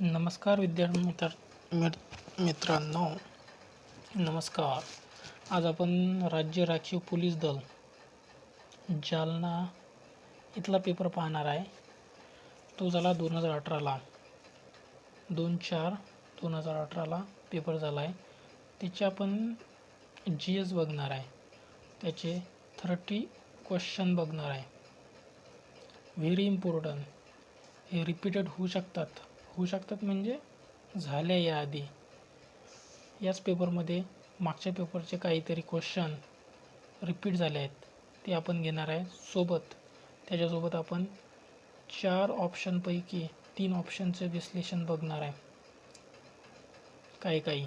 नमस्कार मित्रांनो. नमस्कार. आज आपण राज्य राखीव पोलीस दल जालना इथला पेपर पाहणार आहे. तो झाला 2018ला 2/4/2018ला पेपर झाला आहे. त्याचे आपण GS बघणार आहे. त्याचे 30 क्वेश्चन बघणार आहे. Very important. हे रिपीटेड होऊ शकतात म्हणजे झाल्या याआधी. याच पेपरमध्ये मागच्या पेपरचे काहीतरी क्वेश्चन रिपीट झाले आहेत, ते आपण घेणार आहे त्याच्यासोबत आपण 4 ऑप्शनपैकी 3 ऑप्शनचे विश्लेषण बघणार आहे. काही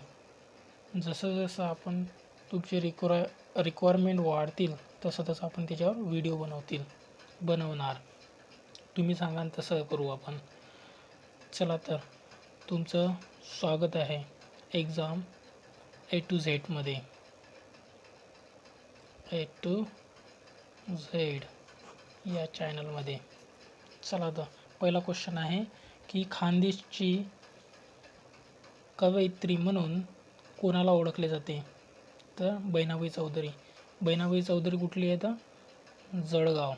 जसं आपण तुमचे रिक्वायरमेंट वाढतील तसं आपण त्याच्यावर व्हिडिओ बनवणार. तुम्ही सांगाल तसं करू आपण. चला तर, तुमचं स्वागत आहे एक्झाम A to Z मध्ये. A to Z या चॅनलमध्ये. चला तर, पहिला क्वेश्चन आहे की खानदेशची कवयित्री म्हणून कोणाला ओळखले जाते? तर बहिणाबाई चौधरी. बहिणाबाई चौधरी कुठली आहे? तर जळगाव.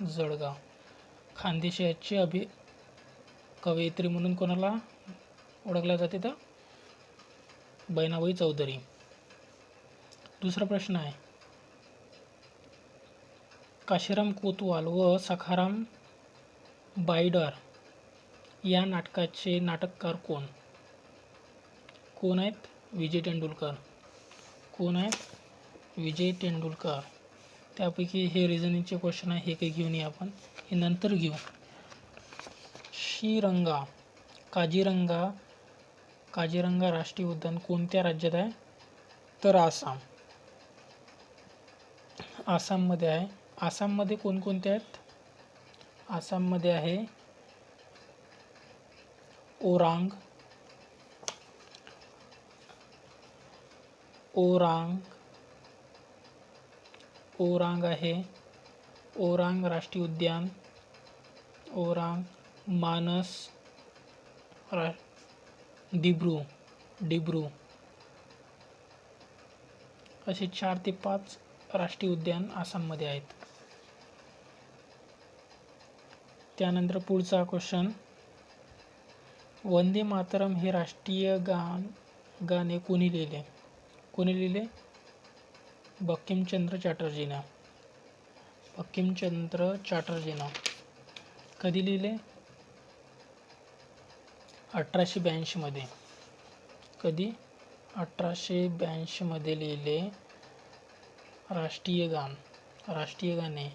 जळगाव. खानदेशाची कवयित्री म्हणून कोणाला ओळखल्या जाते? तर बहिणाबाई चौधरी. दुसरा प्रश्न आहे, काशीराम कोतवाल व सखाराम बाईडर या नाटकाचे नाटककार कोण आहेत? विजय तेंडुलकर. त्यापैकी हे रिझनिंगचे क्वेश्चन आहे. हे काही घेऊन ये आपण, हे नंतर घेऊ. काझीरंगा राष्ट्रीय उद्यान कोणत्या राज्यात आहे? तर आसाममध्ये आहे. आसाममध्ये कोणकोणते आहेत? आसाममध्ये आहे ओरांग आहे. ओरांग राष्ट्रीय उद्यान, मानस, डिब्रू असे 4 ते 5 राष्ट्रीय उद्यान आसाममध्ये आहेत. त्यानंतर पुढचा क्वेश्चन, वंदे मातरम हे राष्ट्रीय गाणे कोणी लिहिले? बंकिमचंद्र चॅटर्जीनं. कधी लिहिले? 1882 मध्ये. 1882 मध्ये लिहिले. राष्ट्रीय गाणे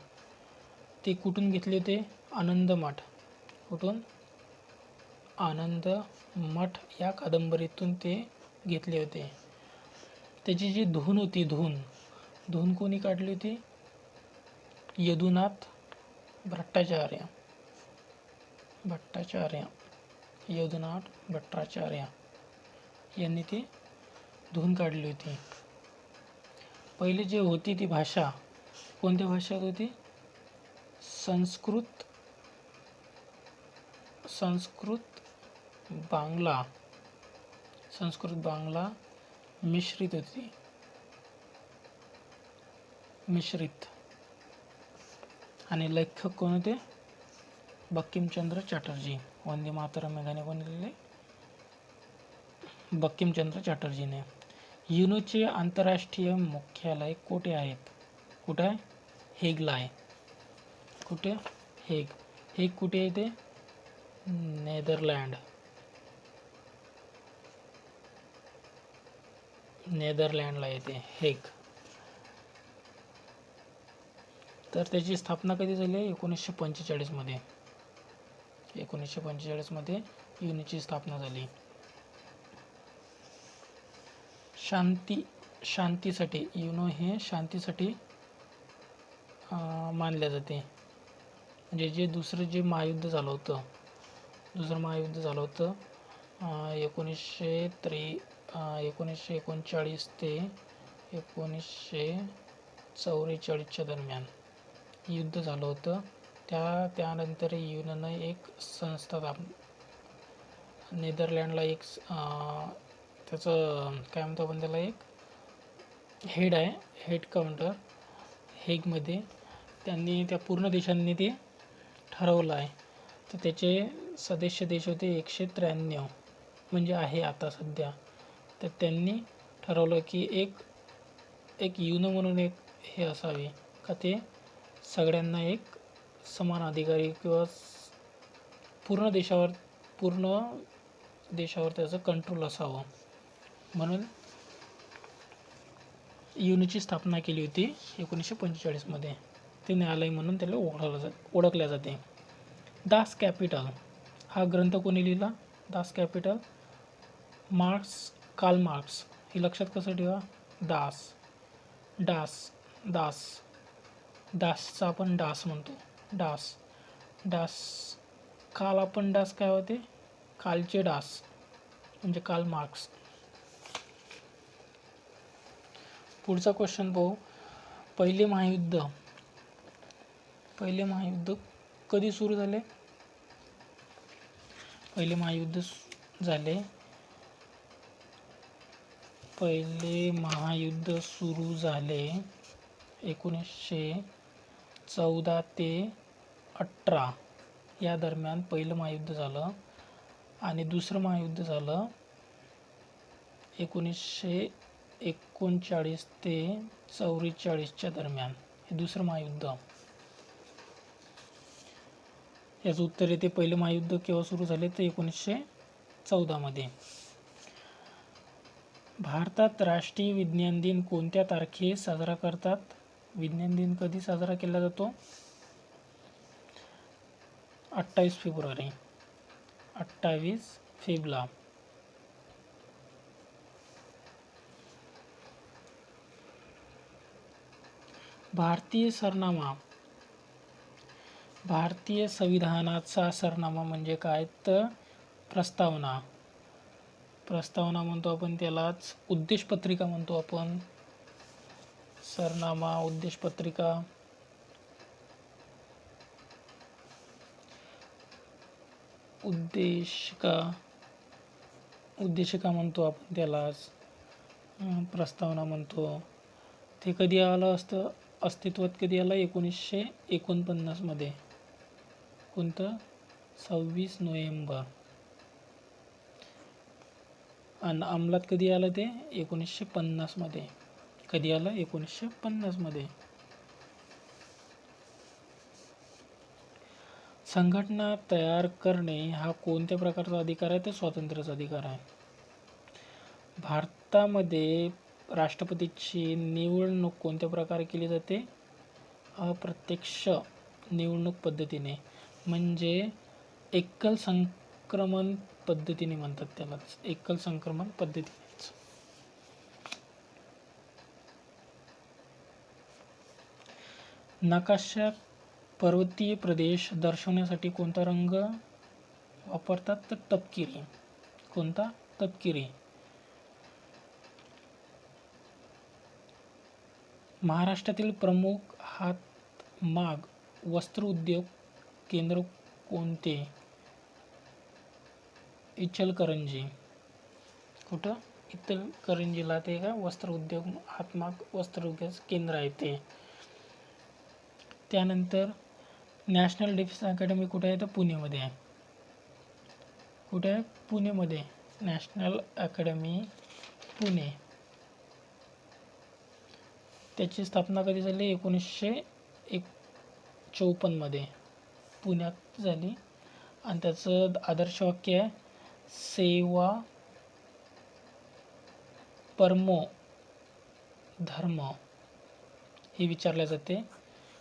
ते कुठून घेतले होते? आनंद मठ या कादंबरीतून ते घेतले होते. त्याची जी धून होती, धून कोणी काढली होती? यदुनाथ भट्टाचार्य यांनी ती धून काढली होती. पहिले जे होती ती भाषा कोणत्या भाषेत होती? संस्कृत बांगला मिश्रित होती. आणि लेखक कोण होते? बंकिमचंद्र चॅटर्जी. वंदे मातरम हे गाणे कोणी लिहिले? बंकिमचंद्र चॅटर्जीने. युनोचे आंतरराष्ट्रीय मुख्यालय कुठे आहे? हेगला आहे. हेग कुठे येते? नेदरलँडला येते हेग. तर त्याची स्थापना कधी झाली? 1945 मध्ये. 1945 मध्ये युनोची स्थापना झाली. शांतीसाठी युनो हे शांतीसाठी मानले जाते. म्हणजे दुसरं महायुद्ध झालं होतं 1939 ते 1944 दरम्यान युद्ध झालं होतं. त्यानंतर युननं एक संस्था नेदरलँडला एक त्याचं काय म्हणतो आपण त्याला, एक हेड आहे, हेड काउंटर हेगमध्ये. त्यांनी त्या पूर्ण देशांनी ते ठरवलं आहे. तर त्याचे सदस्य देश होते 193, म्हणजे आहे आता सध्या. तर त्यांनी ठरवलं की एक युनो म्हणून एक हे असावे का ते सगळ्यांना एक समान अधिकारी किंवा पूर्ण देशावर त्याचं कंट्रोल असावं, म्हणून युनोची स्थापना केली होती 1945 मध्ये. ते न्यायालय म्हणून त्याला ओळखल्या जाते. दास कॅपिटल हा ग्रंथ कोणी लिहिला? Das capital Karl Marx. हे लक्षात कसं ठेवा. दासचा आपण डास म्हणतो. डास काल आपण डास काय होते? कालचे डास म्हणजे कार्ल मार्क्स. पुढचा क्वेश्चन पाहू. पहिले महायुद्ध कधी सुरू झाले? पहिले महायुद्ध सुरू झाले 1914 ते 18 या दरम्यान पहिलं महायुद्ध झालं. आणि दुसरं महायुद्ध झालं 1939 ते 44च्या दरम्यान. हे दुसरं महायुद्ध. याचं उत्तर येते पहिलं महायुद्ध केव्हा सुरू झाले तर 1914 मध्ये. भारतात राष्ट्रीय विज्ञान दिन कोणत्या तारखेस साजरा करतात? विज्ञान दिन कधी साजरा केला जातो? 28 फेब्रुवारी. 28 फेब्रुवारी. भारतीय संविधानाचा सरनामा म्हणजे काय तर प्रस्तावना म्हणतो आपण त्यालाच. उद्देशपत्रिका म्हणतो आपण. सरनामा, उद्देशपत्रिका. उद्देशिका म्हणतो आपण त्यालाच. प्रस्तावना म्हणतो. ते कधी आलं असतं अस्तित्वात? कधी आलं? 1949 मध्ये. कोणतं? 26 नोव्हेंबर. आणि अंमलात कधी आलं ते? 1950 मध्ये. कधी आलं? 1950 मध्ये. संघटना तयार करणे हा कोणत्या प्रकारचा अधिकार आहे? तर स्वातंत्र्याचा अधिकार आहे. भारतामध्ये राष्ट्रपतीची निवडणूक कोणत्या प्रकारे केली जाते? अप्रत्यक्ष निवडणूक पद्धतीने, म्हणजे एकल संक्रमण पद्धतीने म्हणतात त्याला. एकल संक्रमण पद्धतीनेच. नकाशात पर्वतीय प्रदेश दर्शवण्यासाठी कोणता रंग वापरतात? तर तपकिरी. कोणता? तपकिरी. महाराष्ट्रातील प्रमुख हातमाग वस्त्र उद्योग केंद्र कोणते? इचलकरंजी. कुठं? इचलकरंजीला ते का हातमाग वस्त्र उद्योग केंद्र आहे ते. त्यानंतर नॅशनल डिफेन्स अकॅडमी कुठे आहे? तर पुणेमध्ये आहे. कुठे आहे? पुणेमध्ये. National academy Pune. त्याची स्थापना कधी झाली? 1954 मध्ये पुण्यात झाली. आणि त्याचं आदर्श वाक्य आहे सेवा परमो धर्म. हे विचारले जाते.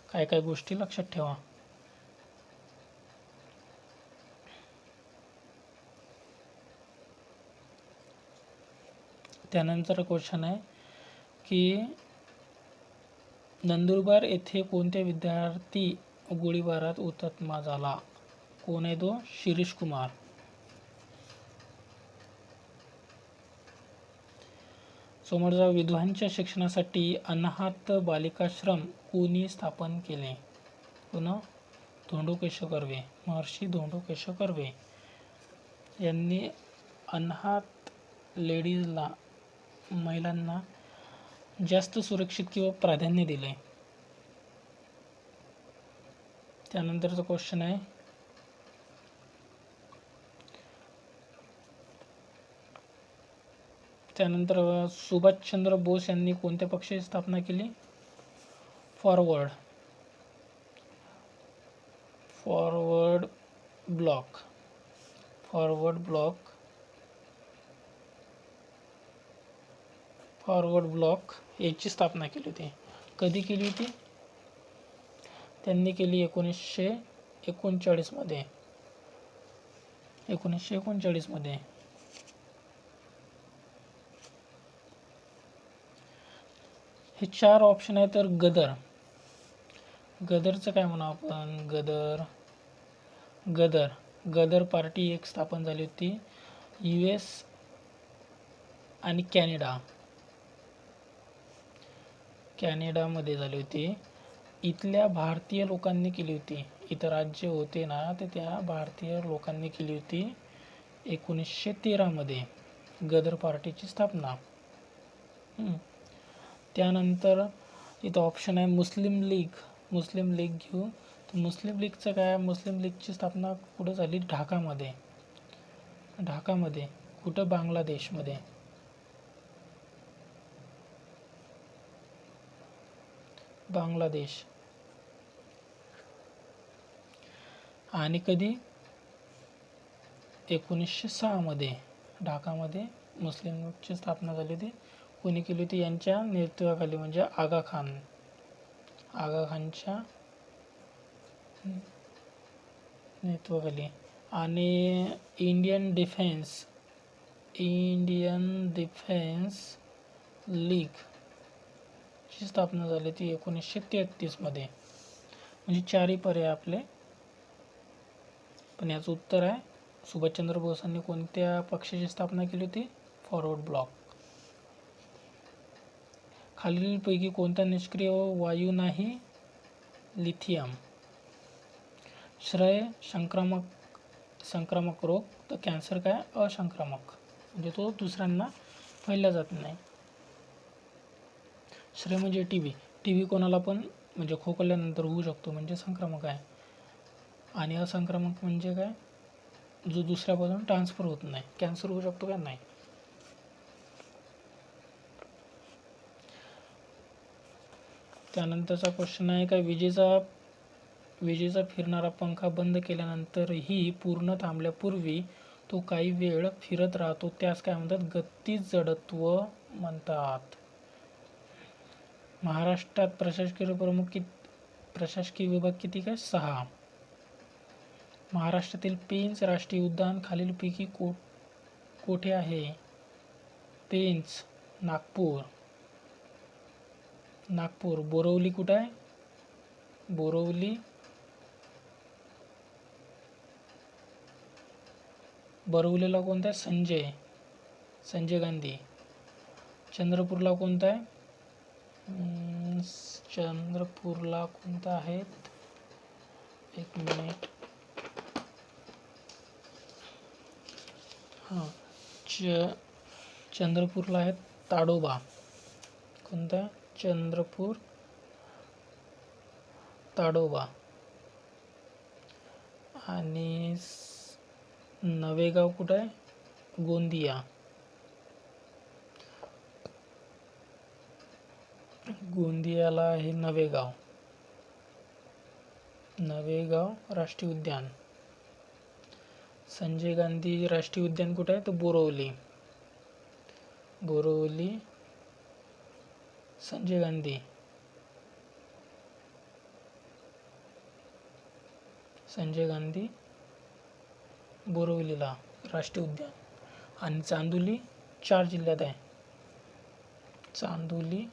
काय काय गोष्टी लक्षात ठेवा. त्यानंतर क्वेश्चन आहे की नंदुरबार येथे कोणत्या विद्यार्थी गोळीबारात हुतात्मा झाला? कोण आहे तो? शिरीष कुमार. समोरचा विधवांच्या शिक्षणासाठी अनाथ बालिकाश्रम कोणी स्थापन केले? पुन्हा धोंडो केश कर्वे, महर्षी धोंडो केश कर्वे यांनी अनाथ लेडीजला, महिलांना जास्त सुरक्षित किंवा प्राधान्य दिले. त्यानंतरचा क्वेश्चन आहे, त्यानंतर सुभाषचंद्र बोस यांनी कोणत्या पक्षाची स्थापना केली? Forward block. फॉरवर्ड ब्लॉक याची स्थापना केली होती. कधी केली होती? त्यांनी केली 1939 मध्ये. 1939 मध्ये. हे 4 ऑप्शन आहे. तर गदरचं काय म्हणू आपण? गदर पार्टी एक स्थापन झाली होती US आणि कॅनडामध्ये झाली होती. इथल्या भारतीय लोकांनी केली होती. इथं राज्य होते ना, ते त्या भारतीय लोकांनी केली होती 1913 मध्ये गदर पार्टीची स्थापना. त्यानंतर इथं ऑप्शन आहे मुस्लिम लीग घेऊ. तर मुस्लिम लीगचं काय? मुस्लिम लीगची स्थापना कुठं झाली? ढाकामध्ये. कुठं? बांगलादेशमध्ये. बांगलादेश. आणि कधी? 1906 मध्ये ढाकामध्ये मुस्लिम लीगची स्थापना झाली होती. कोणी केली होती? यांच्या नेतृत्वाखाली, म्हणजे आगा खानच्या नेतृत्वाखाली. आणि इंडियन डिफेन्स लीग ची स्थापना झाली ती 1933 मध्ये. म्हणजे 4 पर्याय आपले. पण याचं उत्तर आहे सुभाषचंद्र बोसांनी कोणत्या पक्षाची स्थापना केली होती? Forward block. खालीलपैकी कोणता निष्क्रिय वायू नाही? लिथियम. श्रेय संक्रामक रोग. तर कॅन्सर काय? असंक्रामक, म्हणजे तो दुसऱ्यांना फैलला जात नाही. श्रेय म्हणजे टीबी कोणाला पण म्हणजे खोकल्यानंतर होऊ शकतो, म्हणजे संक्रामक आहे. आणि असंक्रामक म्हणजे काय? जो दुसऱ्यापासून ट्रान्सफर होत नाही. कॅन्सर होऊ शकतो का? नाही. त्यानंतरचा क्वेश्चन आहे का विजेचा फिरणारा पंखा बंद केल्यानंतरही पूर्ण थांबल्यापूर्वी तो काही वेळ फिरत राहतो, त्यास काय म्हणतात? गतिज जडत्व म्हणतात. महाराष्ट्रात प्रशासकीय विभाग किती काय? 6. महाराष्ट्रातील पेंच राष्ट्रीय उद्यान खालीलपैकी कोठे आहे? पेंच नागपूर. बोरवली कुठे आहे? बोरवलीला कोणता आहे? संजय गांधी. चंद्रपूरला कोणता आहे? चंद्रपूरला कोणता आहेत? एक मिनिट. चंद्रपूरला आहे ताडोबा. कोणता? चंद्रपूर ताडोबा. आणि नवेगाव कुठं आहे? गोंदियाला आहे नवेगाव राष्ट्रीय उद्यान. संजय गांधी राष्ट्रीय उद्यान कुठे आहे? तर बोरवली संजय गांधी बोरवलीला राष्ट्रीय उद्यान. आणि चांदोली 4 जिल्ह्यात आहे. चांदोली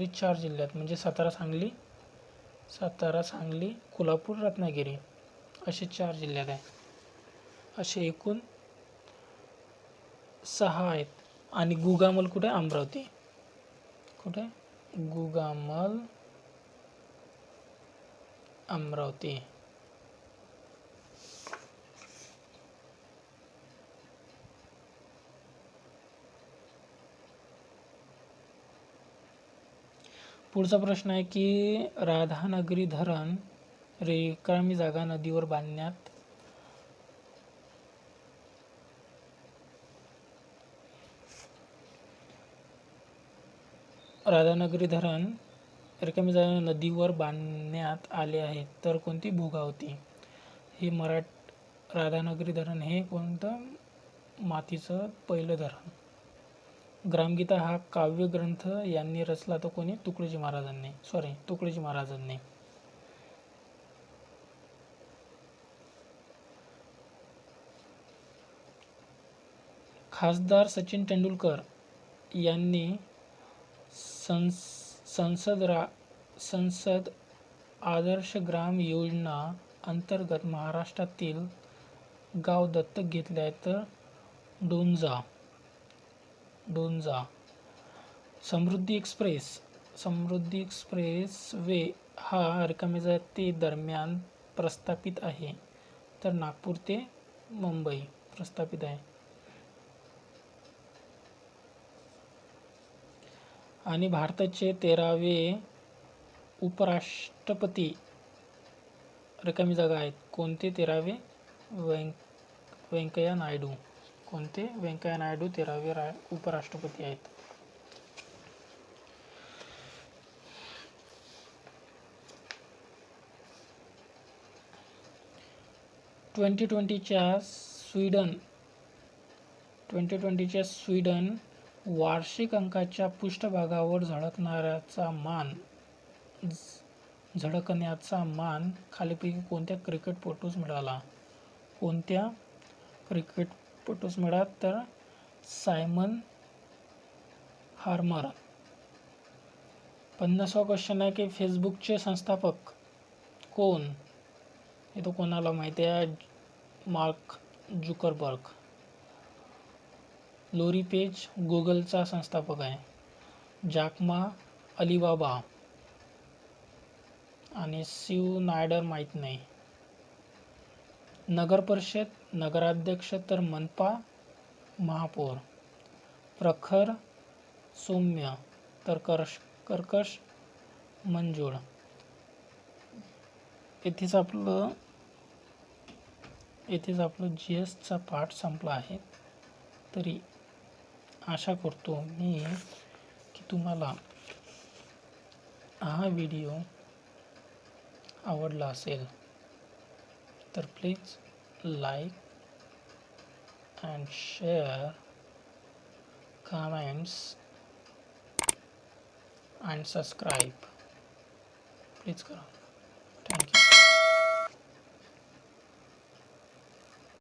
4 जिल्ह्यात, म्हणजे सातारा, सांगली, कोल्हापूर, रत्नागिरी असे 4 जिल्ह्यात आहे. असे एकूण 6 आहेत. आणि गुगामल कुठे? अमरावती. कुठे? गुगामल अमरावती. पुढचा प्रश्न आहे की राधानगरी धरण रिकामी जागा नदीवर बांधण्यात राधानगरी धरण रिकामी जागा नदीवर बांधण्यात आले आहे तर कोणती भोगावती. हे राधानगरी धरण हे कोणतं मातीचं पहिलं धरण. ग्रामगीता हा काव्यग्रंथ यांनी रचला तो कोणी तुकडोजी महाराजांनी. खासदार सचिन तेंडुलकर यांनी संसद आदर्श ग्राम योजना अंतर्गत महाराष्ट्रातील गाव दत्तक घेतले आहे तर डोंजा. समृद्धी एक्सप्रेस वे हा रिकामी जागे दरम्यान प्रस्थापित आहे तर नागपूर ते मुंबई प्रस्थापित आहे. आणि भारताचे 13वे उपराष्ट्रपती रिकामी जागा आहेत. कोणते 13वे? व्यंकय्या नायडू. कोणते? व्यंकय्या नायडू 13वे उपराष्ट्रपती आहेत. च्या स्वीडन वार्षिक अंकाच्या पृष्ठभागावर झळकण्याचा मान खालीलपैकी कोणत्या क्रिकेटपटूस मिळाला तर सायमन हार्मर. 50वा क्वेश्चन आहे की फेसबुकचे संस्थापक कोण. हे तो कोणाला माहिती आहे? Mark Zuckerberg. लोरी पेज गुगलचा संस्थापक आहे. जॅक मा अलिबाबा. आणि शिव नायडर माहीत नाही. नगरपरिषद नगराध्यक्ष तर मनपा महापौर. प्रखर सौम्य तर कर्कश मंजूळ. येथेच आपलं GSचा पाठ संपला आहे. तरी आशा करतो मी की तुम्हाला हा व्हिडिओ आवडला असेल तर please like and share, comments and subscribe please करा. थँक्यू.